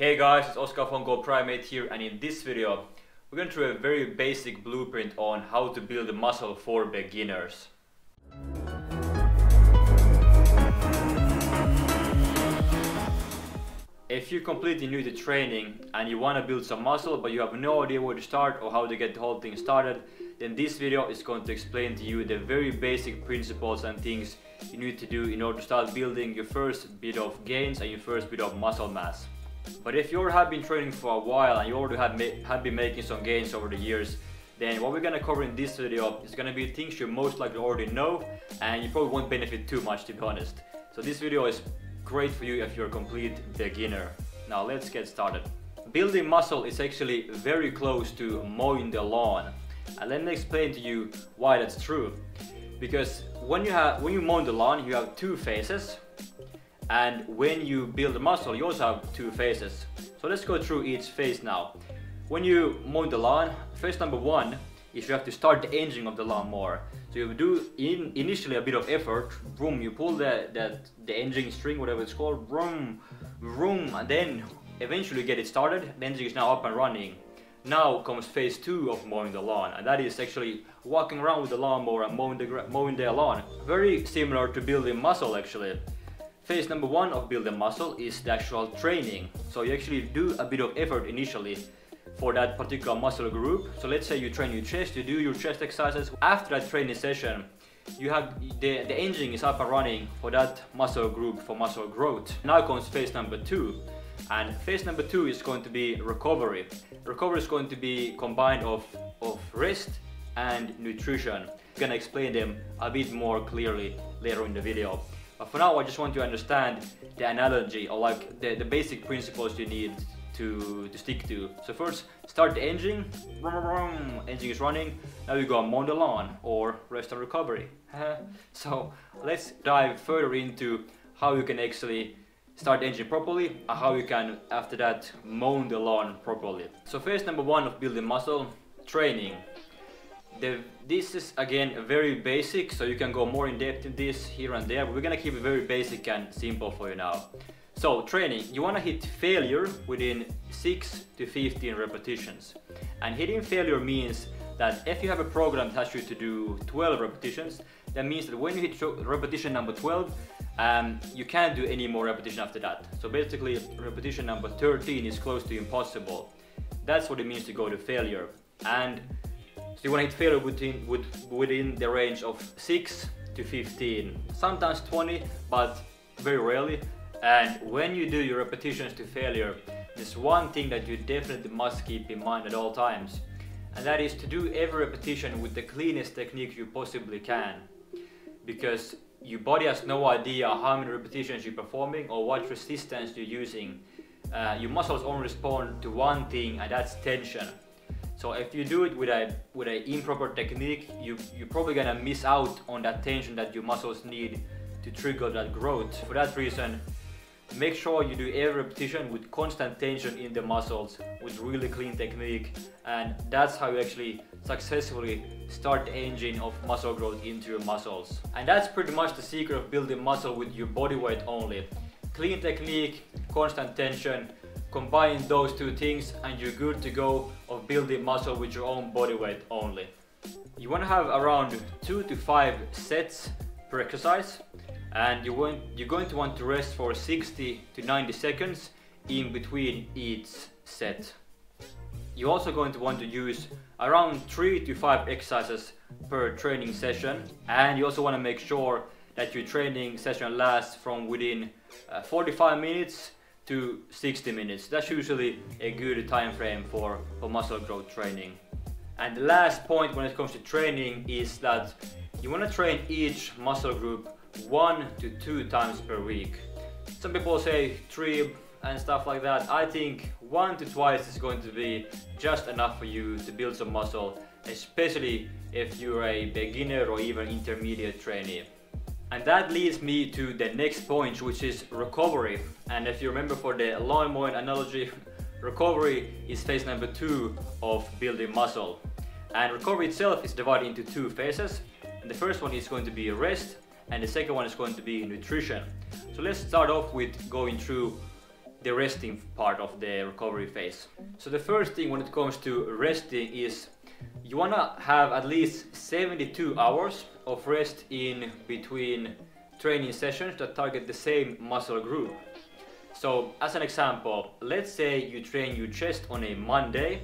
Hey guys, it's Oskar from GoPrimate here, and in this video we're going to do a very basic blueprint on how to build a muscle for beginners. If you're completely new to training and you want to build some muscle but you have no idea where to start or how to get the whole thing started, then this video is going to explain to you the very basic principles and things you need to do in order to start building your first bit of gains and your first bit of muscle mass. But if you already have been training for a while and you already have been making some gains over the years, then what we're going to cover in this video is going to be things you most likely already know and you probably won't benefit too much, to be honest. So this video is great for you if you're a complete beginner. Now let's get started. Building muscle is actually very close to mowing the lawn, and let me explain to you why that's true. Because when you mow the lawn, you have two phases, and when you build a muscle you also have two phases. So let's go through each phase now. When you mow the lawn, phase number one is you have to start the engine of the lawnmower. So you do initially a bit of effort, vroom, you pull the engine string, whatever it's called, vroom, vroom, and then eventually you get it started, the engine is now up and running. Now comes phase two of mowing the lawn, and that is actually walking around with the lawnmower and mowing the lawn. Very similar to building muscle actually. Phase number one of building muscle is the actual training. So you actually do a bit of effort initially for that particular muscle group. So let's say you train your chest, you do your chest exercises. After that training session, you have the engine is up and running for that muscle group for muscle growth. Now comes phase number two, and phase number two is going to be recovery. Recovery is going to be combined of rest and nutrition. I'm gonna explain them a bit more clearly later in the video. But for now, I just want you to understand the analogy, or like the basic principles you need to stick to. So first, start the engine, engine is running, now you go and mow the lawn, or rest and recovery. So let's dive further into how you can actually start the engine properly, and how you can after that mow the lawn properly. So phase number one of building muscle, training. This is again very basic, so you can go more in depth in this here and there, but we're gonna keep it very basic and simple for you now. So training, you want to hit failure within 6 to 15 repetitions. And hitting failure means that if you have a program that asks you to do 12 repetitions, that means that when you hit repetition number 12, you can't do any more repetition after that. So basically repetition number 13 is close to impossible. That's what it means to go to failure. And so you want to hit failure within the range of 6 to 15, sometimes 20, but very rarely. And when you do your repetitions to failure, there's one thing that you definitely must keep in mind at all times, and that is to do every repetition with the cleanest technique you possibly can, because your body has no idea how many repetitions you're performing or what resistance you're using. Your muscles only respond to one thing, and that's tension. So if you do it with a improper technique, you're probably gonna miss out on that tension that your muscles need to trigger that growth. For that reason, make sure you do every repetition with constant tension in the muscles with really clean technique, and that's how you actually successfully start the engine of muscle growth into your muscles. And that's pretty much the secret of building muscle with your body weight only. Clean technique, constant tension, combine those two things and you're good to go of building muscle with your own body weight only. You want to have around 2 to 5 sets per exercise, and you're going to want to rest for 60 to 90 seconds in between each set. You're also going to want to use around 3 to 5 exercises per training session, and you also want to make sure that your training session lasts from within 45 minutes to 60 minutes. That's usually a good time frame for muscle growth training. And the last point when it comes to training is that you want to train each muscle group 1 to 2 times per week. Some people say 3 and stuff like that. I think 1 to twice is going to be just enough for you to build some muscle, especially if you're a beginner or even intermediate trainee. And that leads me to the next point, which is recovery. And if you remember for the lawn mowing analogy, recovery is phase number 2 of building muscle. And recovery itself is divided into 2 phases. And the first one is going to be rest, and the second one is going to be nutrition. So let's start off with going through the resting part of the recovery phase. So the first thing when it comes to resting is you wanna have at least 72 hours of rest in between training sessions that target the same muscle group. So as an example, let's say you train your chest on a Monday.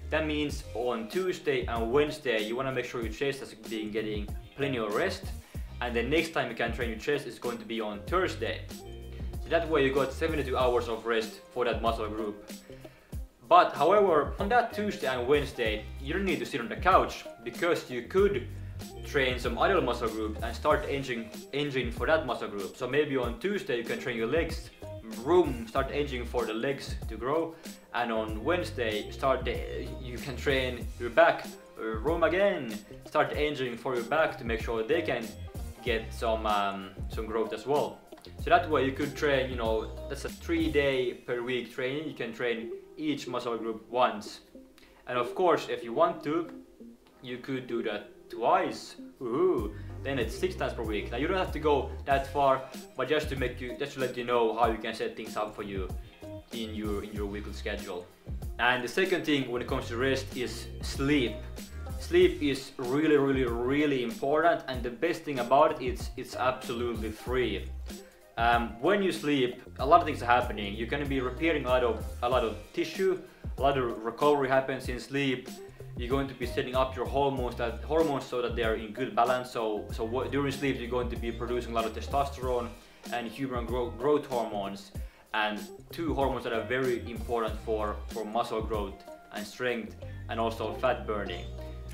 That means on Tuesday and Wednesday you wanna make sure your chest has been getting plenty of rest, and the next time you can train your chest is going to be on Thursday. So that way you got 72 hours of rest for that muscle group. But however, on that Tuesday and Wednesday, you don't need to sit on the couch, because you could train some other muscle group and start engine for that muscle group. So maybe on Tuesday you can train your legs, start engine for the legs to grow, and on Wednesday you can train your back, again, start engine for your back to make sure they can get some growth as well. So that way you could train, that's a 3-day per week training. You can train each muscle group once. And of course, if you want to, you could do that twice. Woohoo! Then it's 6 times per week. Now you don't have to go that far, but just to let you know how you can set things up for you in your weekly schedule. And the second thing when it comes to rest is sleep. Sleep is really important, and the best thing about it, it's absolutely free. When you sleep, a lot of things are happening. You're going to be repairing a lot of tissue, a lot of recovery happens in sleep. You're going to be setting up your hormones so that they are in good balance. So during sleep, you're going to be producing a lot of testosterone and human growth hormones, and 2 hormones that are very important for muscle growth and strength, and also fat burning.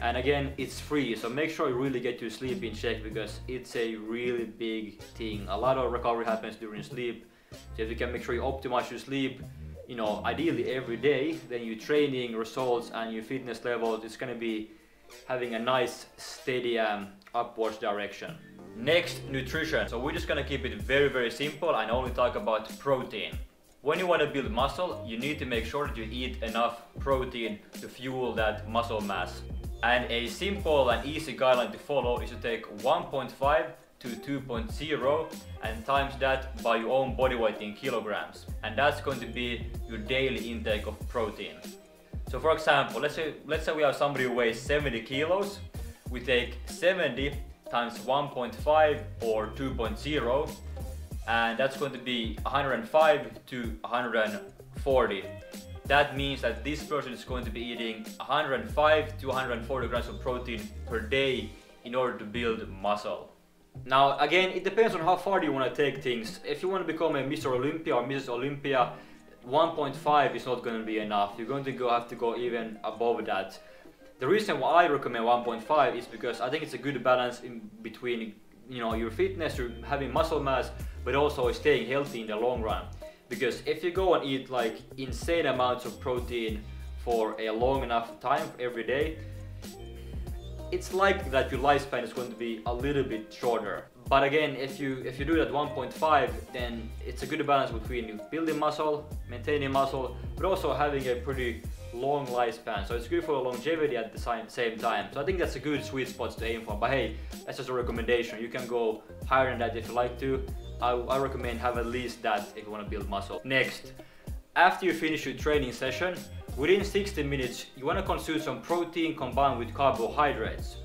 And again, it's free, so make sure you really get your sleep in check, because it's a really big thing. A lot of recovery happens during sleep. So if you can make sure you optimize your sleep, ideally every day, then your training results and your fitness levels, it's going to be having a nice steady upwards direction. Next, nutrition. So we're just going to keep it very simple and only talk about protein. When you want to build muscle, you need to make sure that you eat enough protein to fuel that muscle mass. And a simple and easy guideline to follow is to take 1.5 to 2.0 and times that by your own body weight in kilograms. And that's going to be your daily intake of protein. So for example, let's say we have somebody who weighs 70 kilos. We take 70 times 1.5 or 2.0, and that's going to be 105 to 140. That means that this person is going to be eating 105 to 140 grams of protein per day in order to build muscle. Now again, it depends on how far you want to take things. If you want to become a Mr. Olympia or Mrs. Olympia, 1.5 is not going to be enough. You're going to have to go even above that. The reason why I recommend 1.5 is because I think it's a good balance in between your fitness, you're having muscle mass, but also staying healthy in the long run. Because if you go and eat like insane amounts of protein for a long enough time every day, it's likely that your lifespan is going to be a little bit shorter. But again, if you do that 1.5, then it's a good balance between building muscle, maintaining muscle, but also having a pretty long lifespan. So it's good for longevity at the same time. So I think that's a good sweet spot to aim for. But hey, that's just a recommendation. You can go higher than that if you like to. I recommend have at least that if you want to build muscle. Next, after you finish your training session, within 60 minutes, you want to consume some protein combined with carbohydrates.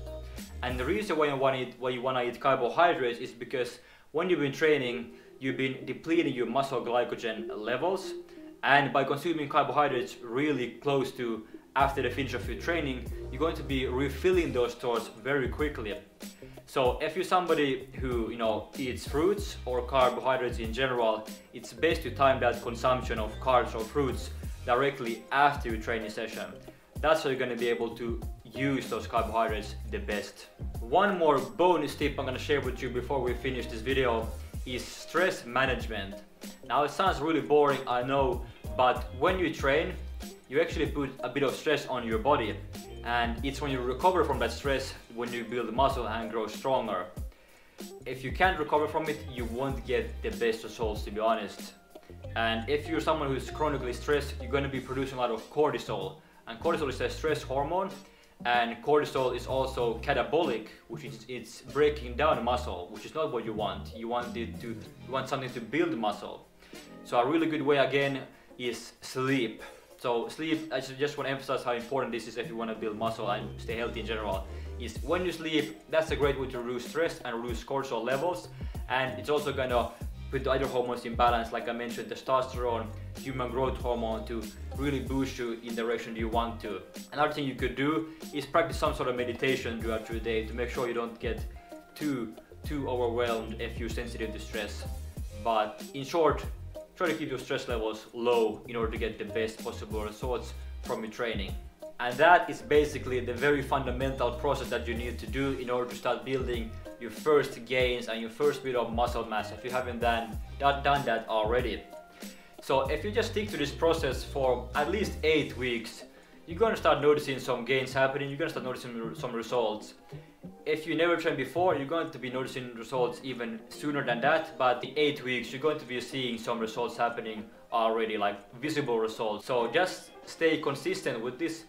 And the reason why you want to eat carbohydrates is because when you've been training, you've been depleting your muscle glycogen levels, and by consuming carbohydrates really close to after the finish of your training, you're going to be refilling those stores very quickly. So if you're somebody who eats fruits or carbohydrates in general, it's best to time that consumption of carbs or fruits directly after your training session. That's how you're going to be able to use those carbohydrates the best. One more bonus tip I'm going to share with you before we finish this video is stress management. Now it sounds really boring, I know, but when you train, you actually put a bit of stress on your body, and it's when you recover from that stress when you build muscle and grow stronger. If you can't recover from it, you won't get the best results, to be honest. And if you're someone who's chronically stressed, you're going to be producing a lot of cortisol, and cortisol is a stress hormone, and cortisol is also catabolic, which is it's breaking down muscle, which is not what you want. You want something to build muscle. So a really good way again is sleep. So sleep, I just want to emphasize how important this is if you want to build muscle and stay healthy in general. Is when you sleep, that's a great way to reduce stress and reduce cortisol levels, and it's also gonna put the other hormones in balance, like I mentioned, testosterone, human growth hormone, to really boost you in the direction you want to. Another thing you could do is practice some sort of meditation throughout your day to make sure you don't get too overwhelmed if you're sensitive to stress. But in short, try to keep your stress levels low in order to get the best possible results from your training. And that is basically the very fundamental process that you need to do in order to start building your first gains and your first bit of muscle mass if you haven't done that already. So if you just stick to this process for at least 8 weeks, you're gonna start noticing some gains happening, you're gonna start noticing some results. If you never trained before, you're going to be noticing results even sooner than that, but in 8 weeks you're going to be seeing some results happening already, like visible results. So just stay consistent with this,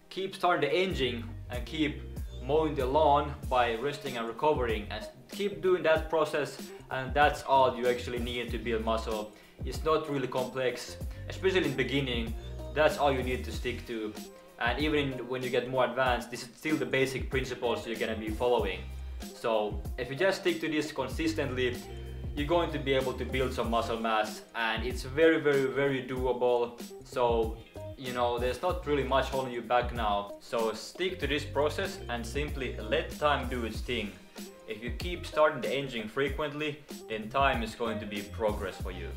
keep starting the engine and keep mowing the lawn by resting and recovering, and keep doing that process, and that's all you actually need to build muscle. It's not really complex, especially in the beginning. That's all you need to stick to. And even when you get more advanced, this is still the basic principles you're gonna be following. So if you just stick to this consistently, you're going to be able to build some muscle mass, and it's very doable. So you know, there's not really much holding you back now. So stick to this process and simply let time do its thing. If you keep starting the engine frequently, then time is going to be progress for you.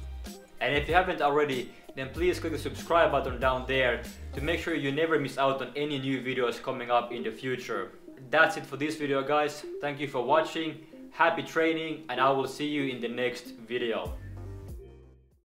And if you haven't already, then please click the subscribe button down there to make sure you never miss out on any new videos coming up in the future. That's it for this video, guys. Thank you for watching, happy training, and I will see you in the next video.